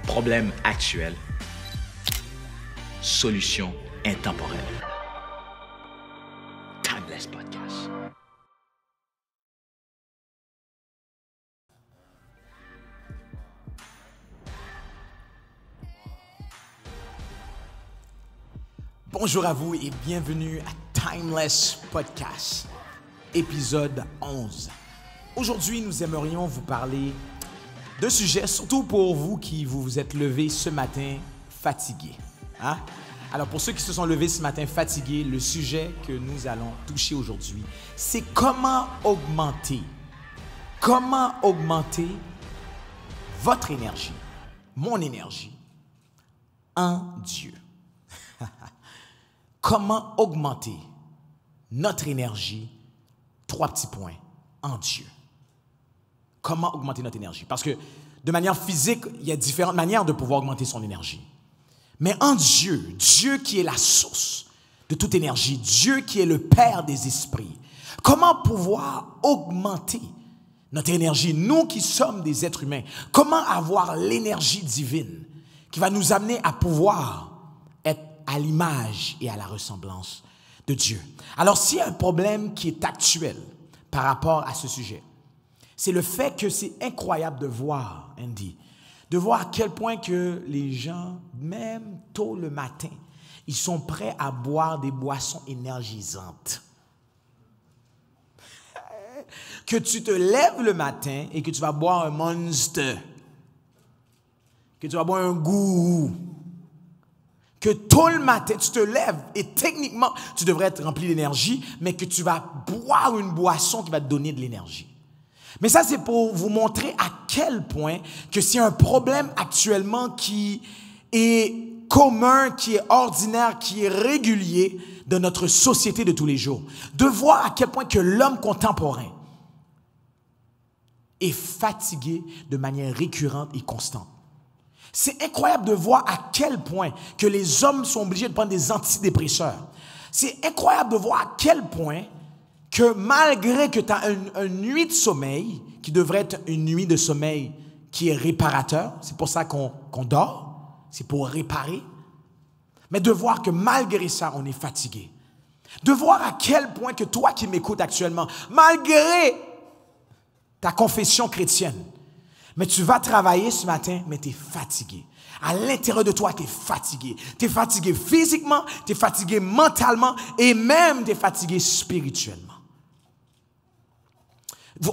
Problème actuel. Solution intemporelle. Timeless Podcast. Bonjour à vous et bienvenue à Timeless Podcast, épisode 11. Aujourd'hui, nous aimerions vous parler d'un sujet, surtout pour vous qui vous êtes levés ce matin fatigués. Hein? Alors, pour ceux qui se sont levés ce matin fatigués, le sujet que nous allons toucher aujourd'hui, c'est comment augmenter votre énergie, mon énergie, en Dieu. Comment augmenter notre énergie, 3 petits points, en Dieu. Comment augmenter notre énergie? Parce que de manière physique, il y a différentes manières de pouvoir augmenter son énergie. Mais en Dieu, Dieu qui est la source de toute énergie, Dieu qui est le Père des esprits, comment pouvoir augmenter notre énergie, nous qui sommes des êtres humains, comment avoir l'énergie divine qui va nous amener à pouvoir être à l'image et à la ressemblance de Dieu. Alors, s'il y a un problème qui est actuel par rapport à ce sujet, c'est le fait que c'est incroyable de voir, Andy, de voir à quel point que les gens, même tôt le matin, ils sont prêts à boire des boissons énergisantes. Que tu te lèves le matin et que tu vas boire un Monster, que tu vas boire un Gourou, que tôt le matin, tu te lèves et techniquement, tu devrais être rempli d'énergie, mais que tu vas boire une boisson qui va te donner de l'énergie. Mais ça, c'est pour vous montrer à quel point que c'est un problème actuellement qui est commun, qui est ordinaire, qui est régulier de notre société de tous les jours. De voir à quel point que l'homme contemporain est fatigué de manière récurrente et constante. C'est incroyable de voir à quel point que les hommes sont obligés de prendre des antidépresseurs. C'est incroyable de voir à quel point que malgré que tu as une nuit de sommeil, qui devrait être une nuit de sommeil qui est réparateur, c'est pour ça qu'on dort, c'est pour réparer, mais de voir que malgré ça, on est fatigué. De voir à quel point que toi qui m'écoutes actuellement, malgré ta confession chrétienne, mais tu vas travailler ce matin, mais tu es fatigué. À l'intérieur de toi, tu es fatigué. Tu es fatigué physiquement, tu es fatigué mentalement et même tu es fatigué spirituellement.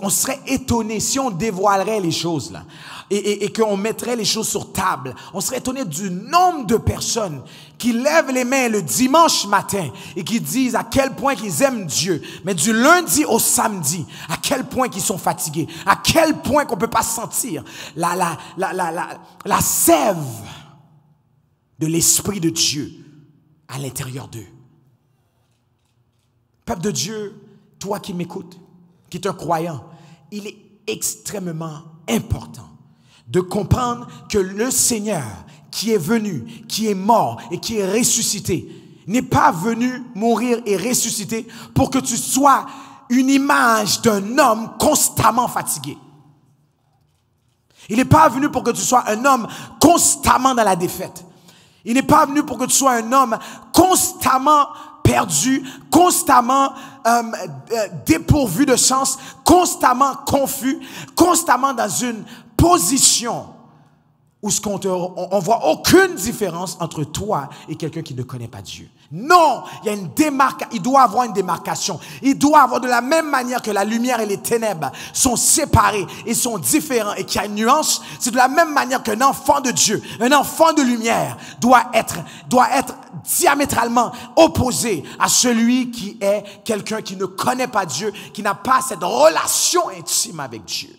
On serait étonné si on dévoilerait les choses là et qu'on mettrait les choses sur table. On serait étonné du nombre de personnes qui lèvent les mains le dimanche matin et qui disent à quel point qu'ils aiment Dieu. Mais du lundi au samedi, à quel point qu'ils sont fatigués. À quel point qu'on ne peut pas sentir la sève de l'Esprit de Dieu à l'intérieur d'eux. Peuple de Dieu, toi qui m'écoutes, qui est un croyant, il est extrêmement important de comprendre que le Seigneur qui est venu, qui est mort et qui est ressuscité, n'est pas venu mourir et ressusciter pour que tu sois une image d'un homme constamment fatigué. Il n'est pas venu pour que tu sois un homme constamment dans la défaite. Il n'est pas venu pour que tu sois un homme constamment perdu, constamment dépourvu de chance, constamment confus, constamment dans une position où on voit aucune différence entre toi et quelqu'un qui ne connaît pas Dieu. Non, il doit avoir une démarcation. Il doit avoir de la même manière que la lumière et les ténèbres sont séparés et sont différents et qu'il y a une nuance. C'est de la même manière qu'un enfant de Dieu, un enfant de lumière doit être diamétralement opposé à celui qui est quelqu'un qui ne connaît pas Dieu, qui n'a pas cette relation intime avec Dieu.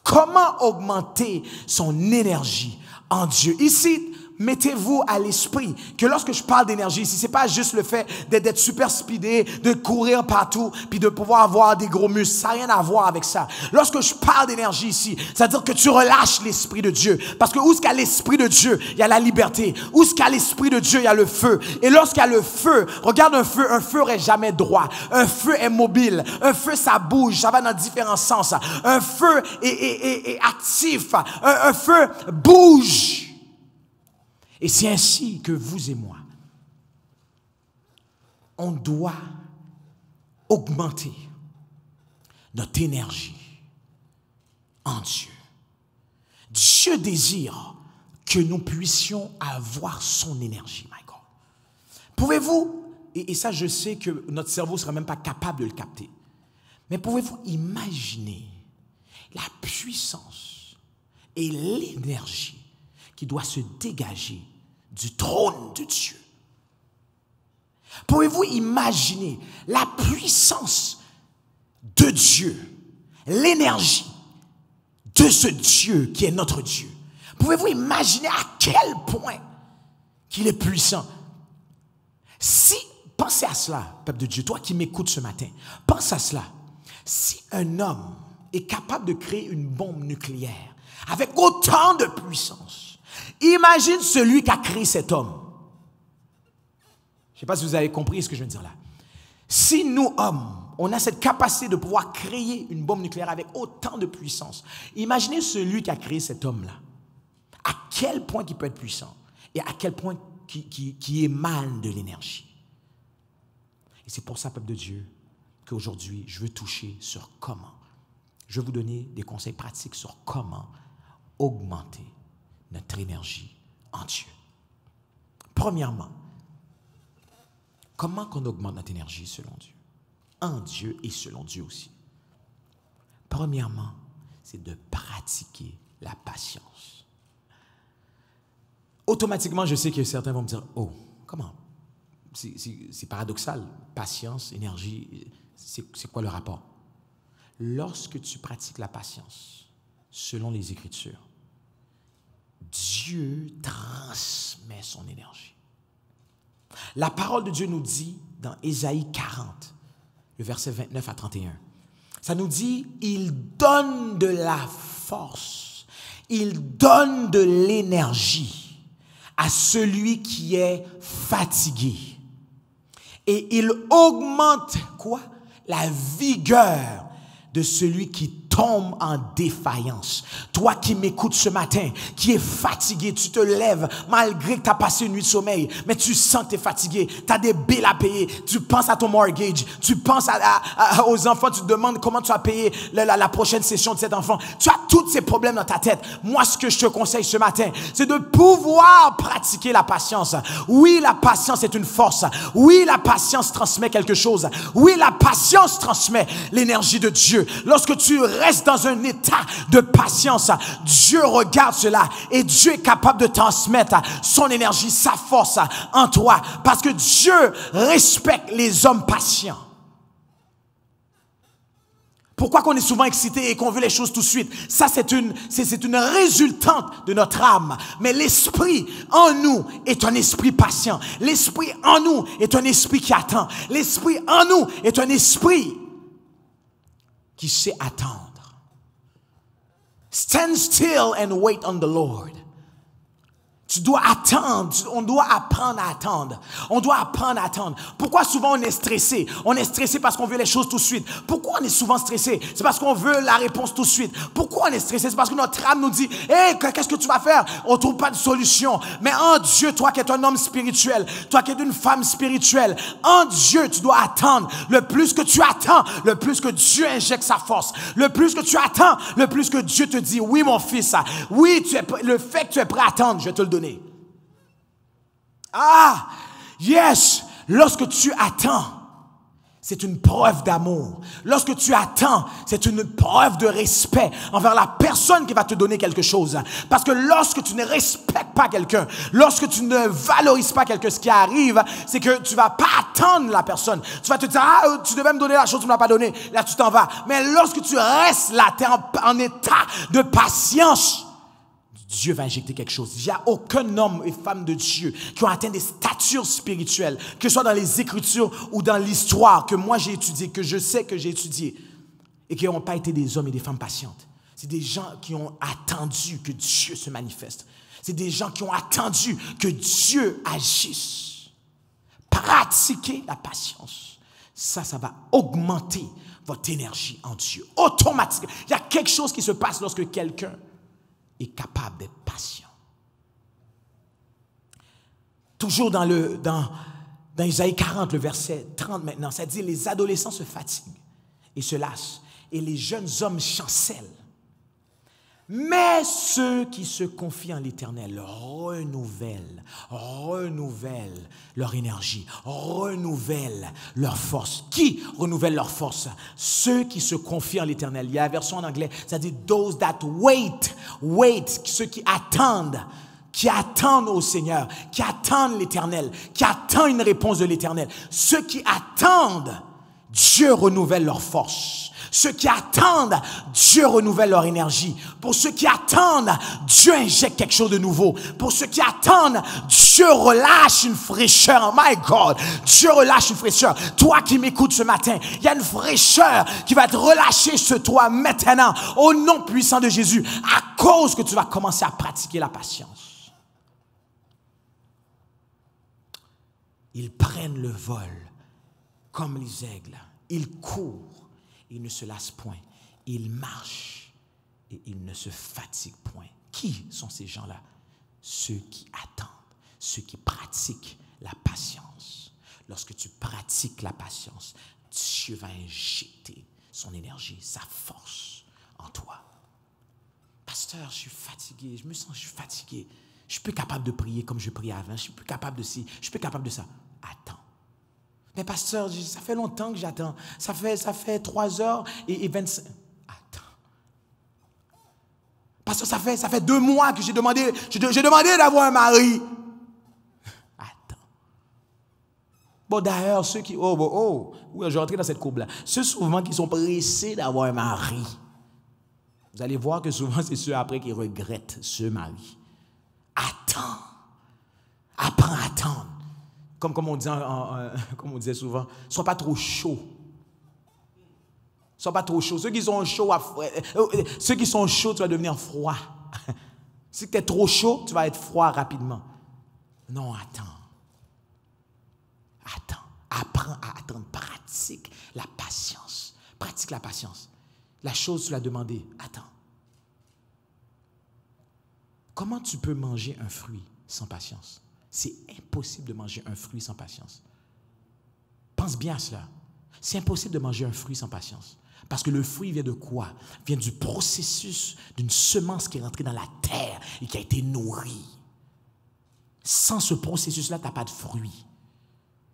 Comment augmenter son énergie en Dieu? Ici, mettez-vous à l'esprit que lorsque je parle d'énergie ici, c'est pas juste le fait d'être super speedé, de courir partout, puis de pouvoir avoir des gros muscles. Ça n'a rien à voir avec ça. Lorsque je parle d'énergie ici, c'est-à-dire que tu relâches l'Esprit de Dieu. Parce que où est-ce qu'il y a l'Esprit de Dieu, il y a la liberté. Où est-ce qu'il y a l'Esprit de Dieu, il y a le feu. Et lorsqu'il y a le feu, regarde un feu n'est jamais droit. Un feu est mobile. Un feu, ça bouge, ça va dans différents sens. Un feu est actif. Un feu bouge. Et c'est ainsi que vous et moi, on doit augmenter notre énergie en Dieu. Dieu désire que nous puissions avoir son énergie, my God. Pouvez-vous, et ça je sais que notre cerveau ne sera même pas capable de le capter, mais pouvez-vous imaginer la puissance et l'énergie qui doit se dégager du trône de Dieu? Pouvez-vous imaginer la puissance de Dieu, l'énergie de ce Dieu qui est notre Dieu? Pouvez-vous imaginer à quel point qu'il est puissant? Si, pensez à cela, peuple de Dieu, toi qui m'écoutes ce matin, pense à cela. Si un homme est capable de créer une bombe nucléaire avec autant de puissance, imagine celui qui a créé cet homme. Je ne sais pas si vous avez compris ce que je veux dire là. Si nous, hommes, on a cette capacité de pouvoir créer une bombe nucléaire avec autant de puissance, imaginez celui qui a créé cet homme-là. À quel point il peut être puissant et à quel point qui émane de l'énergie. Et c'est pour ça, peuple de Dieu, qu'aujourd'hui, je veux toucher sur comment. Je vais vous donner des conseils pratiques sur comment augmenter notre énergie en Dieu. Premièrement, comment qu'on augmente notre énergie selon Dieu? En Dieu et selon Dieu aussi. Premièrement, c'est de pratiquer la patience. Automatiquement, je sais que certains vont me dire, oh, comment? C'est paradoxal. Patience, énergie, c'est quoi le rapport? Lorsque tu pratiques la patience, selon les Écritures, Dieu transmet son énergie. La parole de Dieu nous dit dans Ésaïe 40, le verset 29 à 31, ça nous dit, il donne de la force, il donne de l'énergie à celui qui est fatigué. Et il augmente quoi? La vigueur de celui qui tombe en défaillance. Toi qui m'écoutes ce matin, qui est fatigué, tu te lèves malgré que tu as passé une nuit de sommeil, mais tu sens que tu es fatigué, tu as des billes à payer, tu penses à ton mortgage, tu penses aux enfants, tu te demandes comment tu vas payer la prochaine session de cet enfant. Tu as tous ces problèmes dans ta tête. Moi, ce que je te conseille ce matin, c'est de pouvoir pratiquer la patience. Oui, la patience est une force. Oui, la patience transmet quelque chose. Oui, la patience transmet l'énergie de Dieu. Lorsque tu restes dans un état de patience, Dieu regarde cela et Dieu est capable de transmettre son énergie, sa force en toi, parce que Dieu respecte les hommes patients. Pourquoi qu'on est souvent excité et qu'on veut les choses tout de suite? Ça, c'est une résultante de notre âme. Mais l'esprit en nous est un esprit patient. L'esprit en nous est un esprit qui attend. L'esprit en nous est un esprit qui sait attendre. Stand still and wait on the Lord. Tu dois attendre. On doit apprendre à attendre. On doit apprendre à attendre. Pourquoi souvent on est stressé? On est stressé parce qu'on veut les choses tout de suite. Pourquoi on est souvent stressé? C'est parce qu'on veut la réponse tout de suite. Pourquoi on est stressé? C'est parce que notre âme nous dit, hey, qu'est-ce que tu vas faire? On ne trouve pas de solution. Mais en Dieu, toi qui es un homme spirituel, toi qui es une femme spirituelle, en Dieu, tu dois attendre. Le plus que tu attends, le plus que Dieu injecte sa force. Le plus que tu attends, le plus que Dieu te dit, oui mon fils, oui, le fait que tu es prêt à attendre, je vais te le donner. Ah, yes, lorsque tu attends, c'est une preuve d'amour. Lorsque tu attends, c'est une preuve de respect envers la personne qui va te donner quelque chose. Parce que lorsque tu ne respectes pas quelqu'un, lorsque tu ne valorises pas ce qui arrive, c'est que tu ne vas pas attendre la personne. Tu vas te dire, ah, tu devais me donner la chose, tu ne m'as pas donné. Là, tu t'en vas. Mais lorsque tu restes là, tu es en état de patience, Dieu va injecter quelque chose. Il n'y a aucun homme et femme de Dieu qui ont atteint des statures spirituelles, que ce soit dans les Écritures ou dans l'histoire que moi j'ai étudié, que je sais que j'ai étudié, et qui n'ont pas été des hommes et des femmes patientes. C'est des gens qui ont attendu que Dieu se manifeste. C'est des gens qui ont attendu que Dieu agisse. Pratiquez la patience. Ça va augmenter votre énergie en Dieu. Automatiquement. Il y a quelque chose qui se passe lorsque quelqu'un est capable d'être patient. Toujours dans Isaïe 40, le verset 30 maintenant, ça dit « Les adolescents se fatiguent et se lassent, et les jeunes hommes chancellent. Mais ceux qui se confient en l'Éternel renouvellent leur énergie, renouvellent leur force. Qui renouvelle leur force? Ceux qui se confient en l'Éternel. Il y a la version en anglais, ça dit « Those that wait », ceux qui attendent au Seigneur, qui attendent l'Éternel, qui attendent une réponse de l'Éternel. Ceux qui attendent, Dieu renouvelle leur force. Ceux qui attendent, Dieu renouvelle leur énergie. Pour ceux qui attendent, Dieu injecte quelque chose de nouveau. Pour ceux qui attendent, Dieu relâche une fraîcheur. Oh my God, Dieu relâche une fraîcheur. Toi qui m'écoutes ce matin, il y a une fraîcheur qui va être relâchée sur toi maintenant, au nom puissant de Jésus, à cause que tu vas commencer à pratiquer la patience. Ils prennent le vol comme les aigles. Ils courent. Ils ne se lassent point. Ils marchent et ils ne se fatiguent point. Qui sont ces gens-là? Ceux qui attendent, ceux qui pratiquent la patience. Lorsque tu pratiques la patience, Dieu va injecter son énergie, sa force en toi. Pasteur, je suis fatigué, je suis fatigué. Je suis plus capable de prier comme je priais avant. Je suis plus capable de ci, je suis plus capable de ça. Attends. Mais pasteur, ça fait longtemps que j'attends. Ça fait 3 heures et 25. Attends. Pasteur, ça fait 2 mois que j'ai demandé d'avoir un mari. Attends. Bon, d'ailleurs, ceux qui... oui, je vais rentrer dans cette courbe-là. Ceux souvent qui sont pressés d'avoir un mari. Vous allez voir que souvent, c'est ceux après qui regrettent ce mari. Attends. Apprends à attendre. Comme on disait souvent, sois pas trop chaud. Sois pas trop chaud. Ceux qui sont chauds, tu vas devenir froid. Si tu es trop chaud, tu vas être froid rapidement. Non, attends. Apprends à attendre. Pratique la patience. Pratique la patience. La chose, tu l'as demandé. Attends. Comment tu peux manger un fruit sans patience? C'est impossible de manger un fruit sans patience. Pense bien à cela. C'est impossible de manger un fruit sans patience. Parce que le fruit vient de quoi? Vient du processus d'une semence qui est rentrée dans la terre et qui a été nourrie. Sans ce processus-là, tu n'as pas de fruit.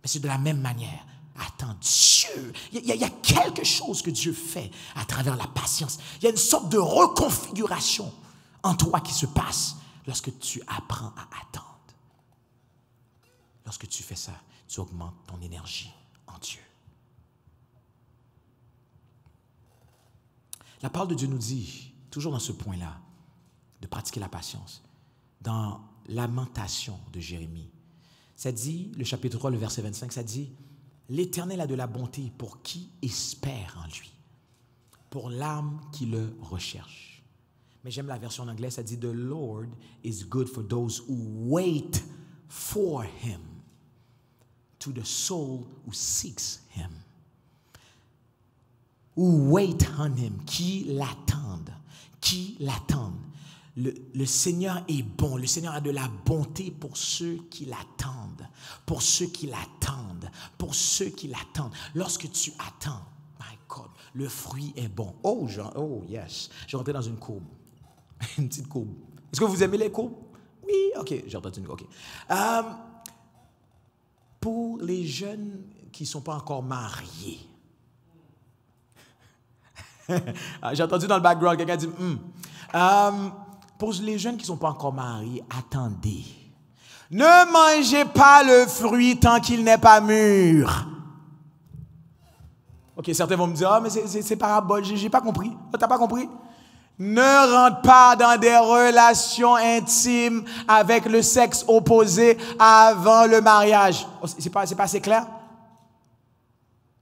Mais c'est de la même manière. Attends, Dieu, il y a quelque chose que Dieu fait à travers la patience. Il y a une sorte de reconfiguration en toi qui se passe lorsque tu apprends à attendre. Lorsque tu fais ça, tu augmentes ton énergie en Dieu. La parole de Dieu nous dit, toujours dans ce point-là, de pratiquer la patience. Dans Lamentation de Jérémie, ça dit, le chapitre 3, le verset 25, ça dit, « L'Éternel a de la bonté pour qui espère en lui, pour l'âme qui le recherche. » Mais j'aime la version en anglais, ça dit, « The Lord is good for those who wait for him, to the soul who seeks him. » Who wait on him, qui l'attendent. Le Seigneur est bon. Le Seigneur a de la bonté pour ceux qui l'attendent. Pour ceux qui l'attendent. Lorsque tu attends, my God, le fruit est bon. Oh yes. Je rentre dans une courbe. Une petite courbe. Est-ce que vous aimez les courbes? Oui, ok. J'ai entendu une courbe. Ok. Pour les jeunes qui ne sont pas encore mariés, j'ai entendu dans le background quelqu'un dit pour les jeunes qui ne sont pas encore mariés, attendez. Ne mangez pas le fruit tant qu'il n'est pas mûr. Ok, certains vont me dire, mais c'est parabole, j'ai pas compris. Tu n'as pas compris? Ne rentre pas dans des relations intimes avec le sexe opposé avant le mariage. C'est pas assez clair?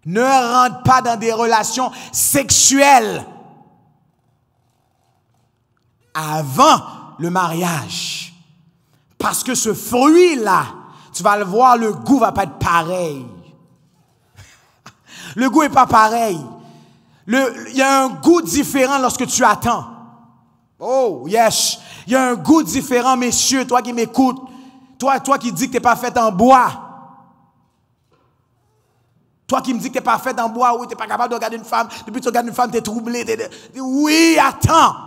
Ne rentre pas dans des relations sexuelles avant le mariage. Parce que ce fruit-là, tu vas le voir, le goût va pas être pareil. Le goût est pas pareil. Il y a un goût différent lorsque tu attends. Oh, yes. Il y a un goût différent, messieurs, toi qui m'écoutes. Toi qui dis que tu n'es pas fait en bois. Toi qui me dis que tu n'es pas fait en bois, oui, tu n'es pas capable de regarder une femme. Depuis que tu regardes une femme, tu es troublé. Oui, attends.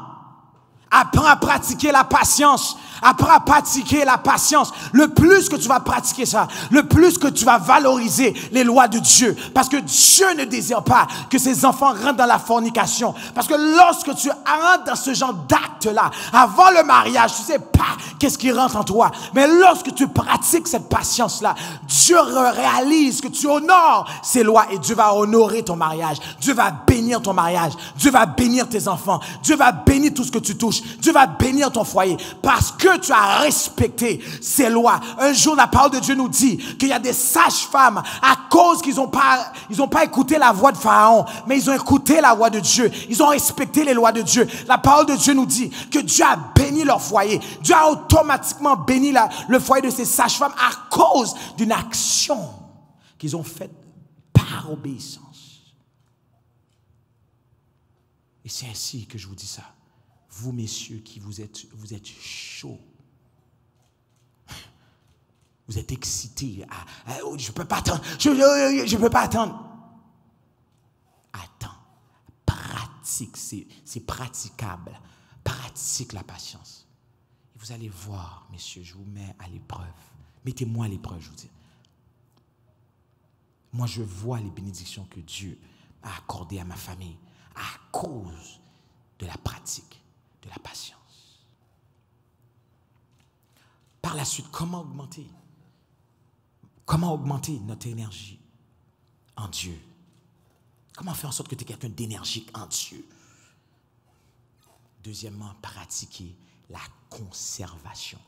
Apprends à pratiquer la patience. Apprends à pratiquer la patience. Le plus que tu vas pratiquer ça, le plus que tu vas valoriser les lois de Dieu. Parce que Dieu ne désire pas que ses enfants rentrent dans la fornication. Parce que lorsque tu rentres dans ce genre d'acte-là, avant le mariage, tu ne sais pas qu'est-ce qui rentre en toi. Mais lorsque tu pratiques cette patience-là, Dieu réalise que tu honores ses lois et Dieu va honorer ton mariage. Dieu va bénir ton mariage. Dieu va bénir tes enfants. Dieu va bénir tout ce que tu touches. Dieu va bénir ton foyer. Parce que tu as respecté ces lois. Un jour, la parole de Dieu nous dit qu'il y a des sages-femmes à cause qu'ils n'ont pas écouté la voix de Pharaon, mais ils ont écouté la voix de Dieu. Ils ont respecté les lois de Dieu. La parole de Dieu nous dit que Dieu a béni leur foyer. Dieu a automatiquement béni le foyer de ces sages-femmes à cause d'une action qu'ils ont faite par obéissance. Et c'est ainsi que je vous dis ça. Vous, messieurs, qui vous êtes chauds. Vous êtes excités. Je ne peux pas attendre. Je ne peux pas attendre. Attends. Pratique. C'est praticable. Pratique la patience. Et vous allez voir, messieurs, je vous mets à l'épreuve. Mettez-moi à l'épreuve, je vous dis. Moi, je vois les bénédictions que Dieu a accordées à ma famille à cause de la pratique. De la patience. Par la suite, comment augmenter notre énergie en Dieu? Comment faire en sorte que tu es quelqu'un d'énergique en Dieu? Deuxièmement, pratiquer la conservation.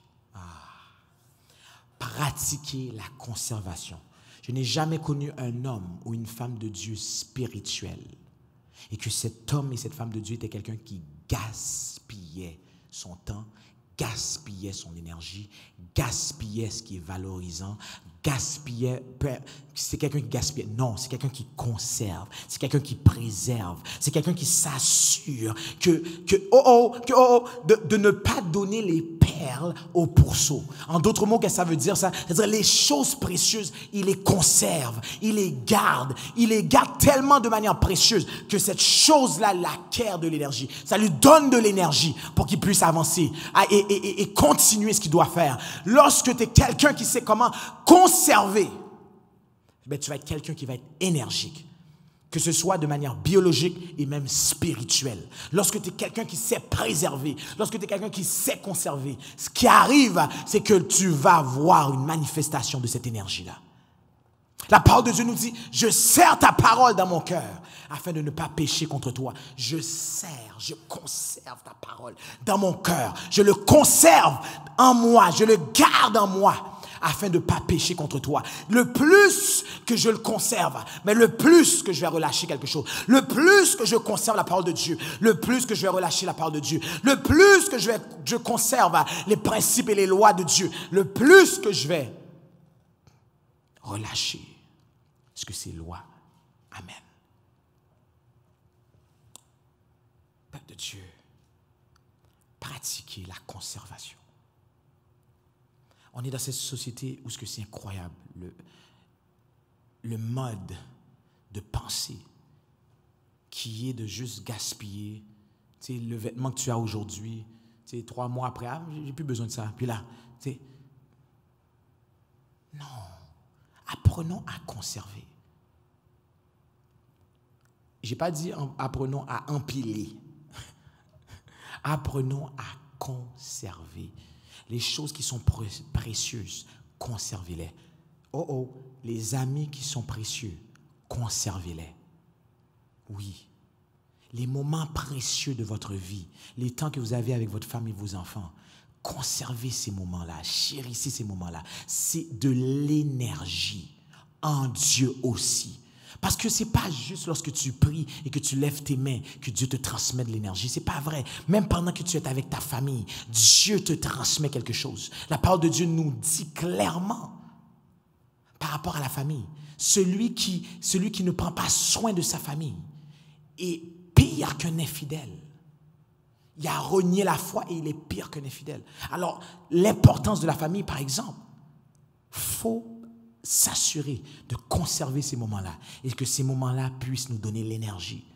Pratiquer la conservation. Je n'ai jamais connu un homme ou une femme de Dieu spirituelle et que cet homme et cette femme de Dieu étaient quelqu'un qui gaspillait son temps, gaspillait son énergie, gaspillait ce qui est valorisant, c'est quelqu'un qui gaspille. Non, c'est quelqu'un qui conserve, c'est quelqu'un qui préserve, c'est quelqu'un qui s'assure de ne pas donner les perles au pourceau. En d'autres mots, qu'est-ce que ça veut dire ça? C'est-à-dire les choses précieuses, il les conserve, il les garde tellement de manière précieuse que cette chose-là l'acquiert de l'énergie. Ça lui donne de l'énergie pour qu'il puisse avancer et continuer ce qu'il doit faire. Lorsque tu es quelqu'un qui sait comment conserver, ben, tu vas être quelqu'un qui va être énergique. Que ce soit de manière biologique et même spirituelle. Lorsque tu es quelqu'un qui sait préserver, lorsque tu es quelqu'un qui sait conserver, ce qui arrive, c'est que tu vas voir une manifestation de cette énergie-là. La parole de Dieu nous dit, je serre ta parole dans mon cœur afin de ne pas pécher contre toi. Je conserve ta parole dans mon cœur. Je le conserve en moi, je le garde en moi afin de ne pas pécher contre toi. Le plus que je le conserve, mais le plus que je vais relâcher quelque chose, le plus que je conserve la parole de Dieu, le plus que je vais relâcher la parole de Dieu, le plus que je conserve les principes et les lois de Dieu, le plus que je vais relâcher ce que ces lois. Amen. Peuple de Dieu, pratiquez la conservation. On est dans cette société où c'est incroyable, le mode de pensée qui est de juste gaspiller. Tu sais, le vêtement que tu as aujourd'hui, tu sais, 3 mois après, j'ai plus besoin de ça. Puis là, tu sais, non, apprenons à conserver. Je n'ai pas dit apprenons à empiler. Apprenons à conserver. Les choses qui sont précieuses, conservez-les. Les amis qui sont précieux, conservez-les. Oui. les moments précieux de votre vie, les temps que vous avez avec votre femme et vos enfants, conservez ces moments-là, chérissez ces moments-là. C'est de l'énergie en Dieu aussi. Parce que ce n'est pas juste lorsque tu pries et que tu lèves tes mains que Dieu te transmet de l'énergie. Ce n'est pas vrai. Même pendant que tu es avec ta famille, Dieu te transmet quelque chose. La parole de Dieu nous dit clairement par rapport à la famille, celui qui ne prend pas soin de sa famille est pire qu'un infidèle. Il a renié la foi et il est pire qu'un infidèle. Alors, l'importance de la famille, par exemple, il faut s'assurer de conserver ces moments-là et que ces moments-là puissent nous donner l'énergie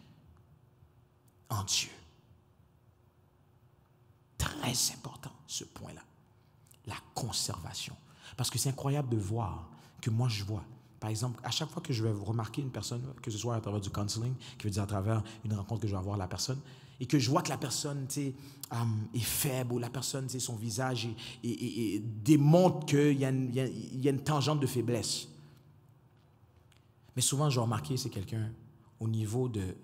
en Dieu. Très important, ce point-là. La conservation. Parce que c'est incroyable de voir que moi, je vois. Par exemple, à chaque fois que je vais remarquer une personne, que ce soit à travers du counseling, qui veut dire à travers une rencontre que je vais avoir avec la personne, et que je vois que la personne est faible, ou la personne, son visage démontre qu'il y a une tangente de faiblesse. Mais souvent, je vais remarquer, c'est quelqu'un au niveau de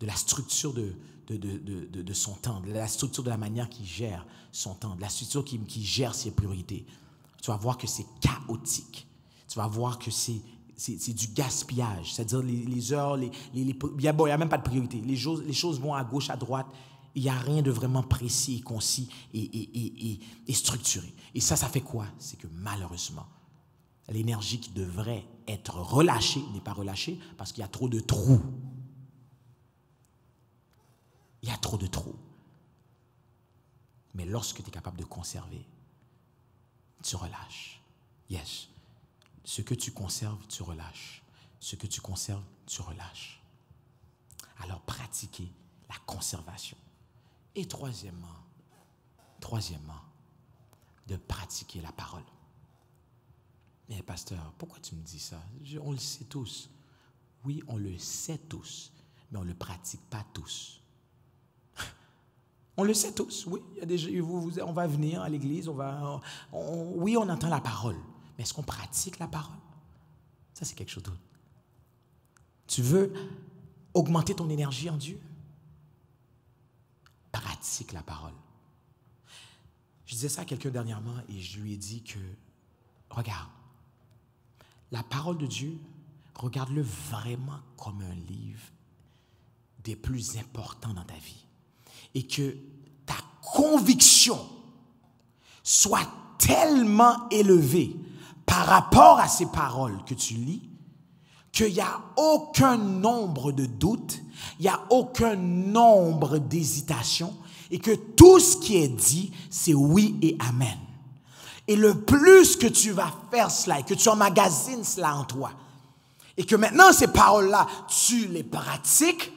la structure de son temps, de la structure de la manière qu'il gère son temps, de la structure qui gère ses priorités. Tu vas voir que c'est chaotique. Tu vas voir que c'est du gaspillage. C'est-à-dire les heures, il n'y a même pas de priorité. Les choses vont à gauche, à droite. Il n'y a rien de vraiment précis, concis et structuré. Et ça fait quoi? C'est que malheureusement, l'énergie qui devrait être relâchée n'est pas relâchée parce qu'il y a trop de trous. Il y a trop de trous. Mais lorsque tu es capable de conserver, tu relâches. Yes. Ce que tu conserves, tu relâches. Ce que tu conserves, tu relâches. Alors, pratiquez la conservation. Et troisièmement, de pratiquer la parole. Mais pasteur, pourquoi tu me dis ça? On le sait tous. Oui, on le sait tous, mais on ne le pratique pas tous. On le sait tous, oui. Il y a des, on va venir à l'église, oui, on entend la parole. Mais est-ce qu'on pratique la parole? Ça, c'est quelque chose d'autre. Tu veux augmenter ton énergie en Dieu? Pratique la parole. Je disais ça à quelqu'un dernièrement et je lui ai dit que, regarde, la parole de Dieu, regarde-le vraiment comme un livre des plus importants dans ta vie. Et que ta conviction soit tellement élevée par rapport à ces paroles que tu lis, qu'il n'y a aucun nombre de doutes, il n'y a aucun nombre d'hésitations, et que tout ce qui est dit, c'est oui et amen. Et le plus que tu vas faire cela, et que tu emmagasines cela en toi, et que maintenant ces paroles-là, tu les pratiques,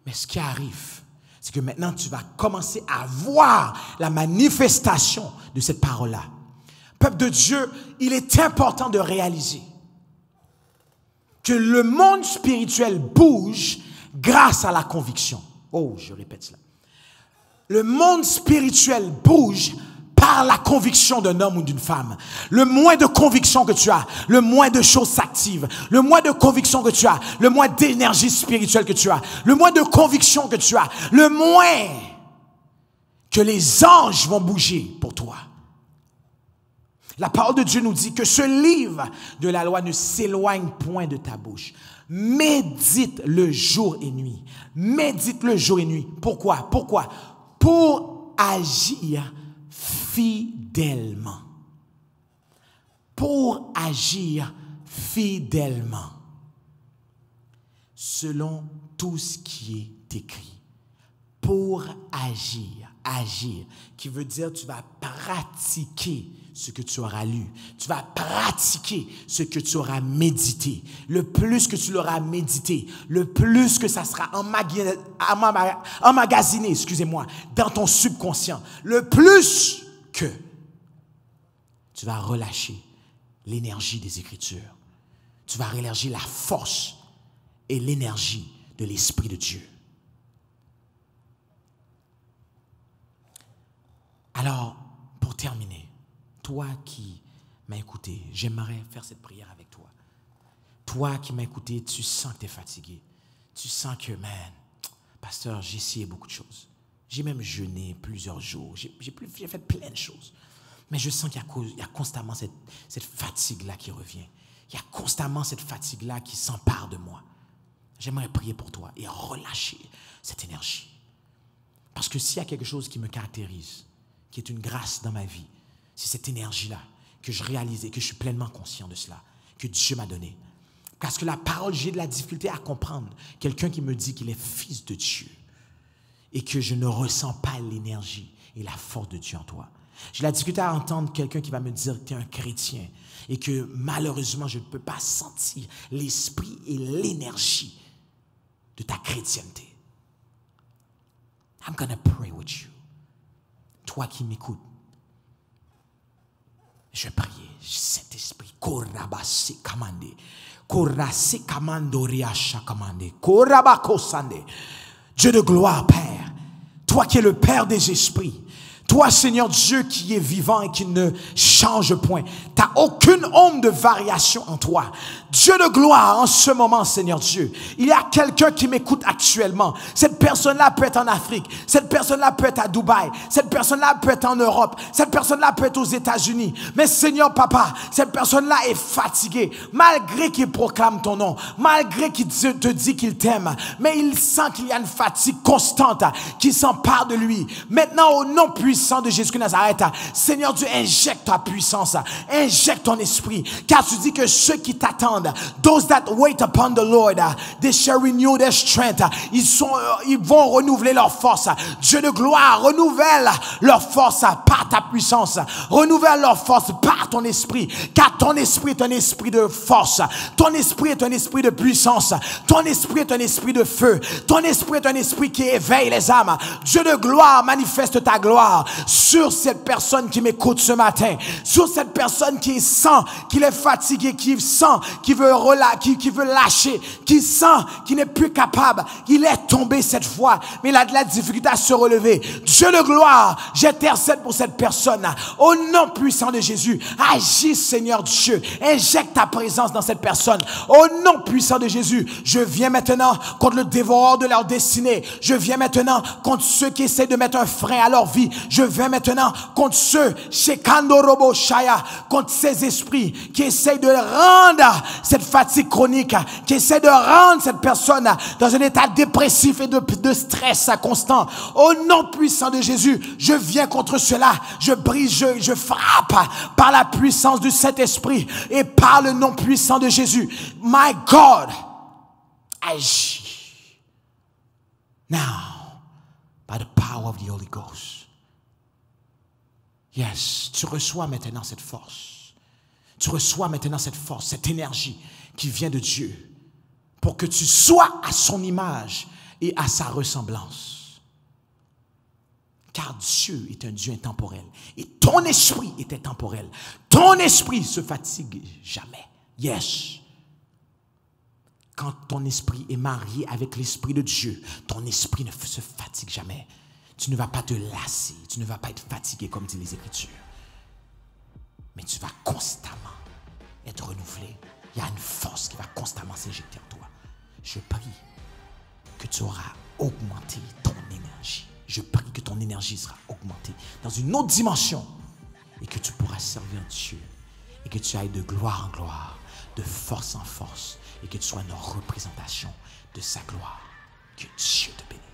mais ce qui arrive, c'est que maintenant tu vas commencer à voir la manifestation de cette parole-là. Peuple de Dieu, il est important de réaliser que le monde spirituel bouge grâce à la conviction. Oh, je répète cela. Le monde spirituel bouge par la conviction d'un homme ou d'une femme. Le moins de conviction que tu as, le moins de choses s'activent. Le moins de conviction que tu as, le moins d'énergie spirituelle que tu as, le moins de conviction que tu as, le moins que les anges vont bouger pour toi. La parole de Dieu nous dit que ce livre de la loi ne s'éloigne point de ta bouche. Médite le jour et nuit. Médite le jour et nuit. Pourquoi? Pour agir fidèlement. Pour agir fidèlement. Selon tout ce qui est écrit. Pour agir, qui veut dire tu vas pratiquer ce que tu auras lu. Tu vas pratiquer ce que tu auras médité. Le plus que tu l'auras médité, le plus que ça sera emmagasiné, dans ton subconscient, le plus que tu vas relâcher l'énergie des Écritures. Tu vas relâcher la force et l'énergie de l'Esprit de Dieu. Alors, pour terminer, toi qui m'as écouté, j'aimerais faire cette prière avec toi. Toi qui m'as écouté, tu sens que tu es fatigué. Tu sens que, Pasteur, j'ai essayé beaucoup de choses. J'ai même jeûné plusieurs jours. J'ai fait plein de choses. Mais je sens qu'il y a constamment cette fatigue-là qui revient. Il y a constamment cette fatigue-là qui s'empare de moi. J'aimerais prier pour toi et relâcher cette énergie. Parce que s'il y a quelque chose qui me caractérise, qui est une grâce dans ma vie, c'est cette énergie-là que je réalise et que je suis pleinement conscient de cela, que Dieu m'a donné. Parce que la parole, j'ai de la difficulté à comprendre. Quelqu'un qui me dit qu'il est fils de Dieu et que je ne ressens pas l'énergie et la force de Dieu en toi. J'ai la difficulté à entendre quelqu'un qui va me dire que tu es un chrétien et que malheureusement, je ne peux pas sentir l'esprit et l'énergie de ta chrétienté. I'm gonna pray with you. Toi qui m'écoutes, je prie, Saint-Esprit, Korabase Kamande, Korase Kamando Riacha Kamande, Korabako Sande. Dieu de gloire, Père, toi qui es le Père des esprits, toi, Seigneur Dieu, qui est vivant et qui ne change point. Tu n'as aucune ombre de variation en toi. Dieu de gloire, en ce moment, Seigneur Dieu, il y a quelqu'un qui m'écoute actuellement. Cette personne-là peut être en Afrique. Cette personne-là peut être à Dubaï. Cette personne-là peut être en Europe. Cette personne-là peut être aux États-Unis. Mais Seigneur, Papa, cette personne-là est fatiguée. Malgré qu'il proclame ton nom, malgré qu'il te dit qu'il t'aime, mais il sent qu'il y a une fatigue constante qui s'empare de lui. Maintenant, au nom puissant de Jésus de Nazareth, Seigneur Dieu, injecte ta puissance, injecte ton esprit, car tu dis que ceux qui t'attendent, those that wait upon the Lord, they shall renew their strength. Ils vont renouveler leur force. Dieu de gloire, renouvelle leur force par ta puissance, renouvelle leur force par ton esprit, car ton esprit est un esprit de force, ton esprit est un esprit de puissance, ton esprit est un esprit de feu, ton esprit est un esprit qui éveille les âmes. Dieu de gloire, manifeste ta gloire sur cette personne qui m'écoute ce matin, sur cette personne qui sent qu'il est fatigué, qui sent qu'il veut lâcher, qui sent qu'il n'est plus capable, qu'il est tombé cette fois, mais il a de la difficulté à se relever. Dieu de gloire, j'intercède pour cette personne. Au nom puissant de Jésus, agis Seigneur Dieu, injecte ta présence dans cette personne. Au nom puissant de Jésus, je viens maintenant contre le dévoreur de leur destinée. Je viens maintenant contre ceux qui essaient de mettre un frein à leur vie. Je viens maintenant contre ceux, contre ces esprits qui essayent de rendre cette fatigue chronique, qui essaient de rendre cette personne dans un état dépressif et de stress constant. Au nom puissant de Jésus, je viens contre cela. Je brise, je frappe par la puissance du Saint-Esprit et par le nom puissant de Jésus. My God, agis. Now, by the power of the Holy Ghost. Yes, tu reçois maintenant cette force. Tu reçois maintenant cette force, cette énergie qui vient de Dieu pour que tu sois à son image et à sa ressemblance. Car Dieu est un Dieu intemporel et ton esprit est intemporel. Ton esprit se fatigue jamais. Yes. Quand ton esprit est marié avec l'esprit de Dieu, ton esprit ne se fatigue jamais. Tu ne vas pas te lasser, tu ne vas pas être fatigué comme disent les Écritures. Mais tu vas constamment être renouvelé. Il y a une force qui va constamment s'injecter en toi. Je prie que tu auras augmenté ton énergie. Je prie que ton énergie sera augmentée dans une autre dimension et que tu pourras servir Dieu et que tu ailles de gloire en gloire, de force en force et que tu sois une représentation de sa gloire. Que Dieu te bénisse.